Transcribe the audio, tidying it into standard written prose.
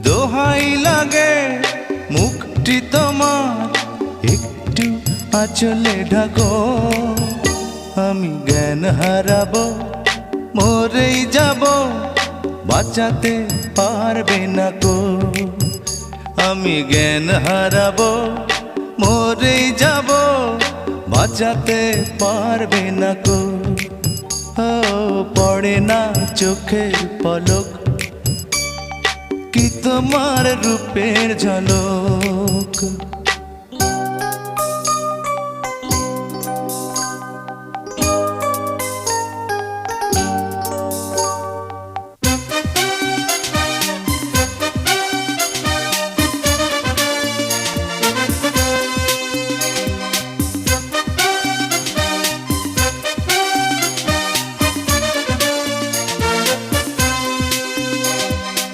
দোহাই লাগে মুখটি তোমার একটু আঁচলে ঢাকো, আমি জ্ঞান হারাবো, মরেই যাব, বাঁচাতে পারবে না কো। আমি জ্ঞান হারাবো, মরেই যাব, বাঁচাতে পারবে না কো। ও পড়ে না চোখের পলক, কি তোমার রূপের ঝলক।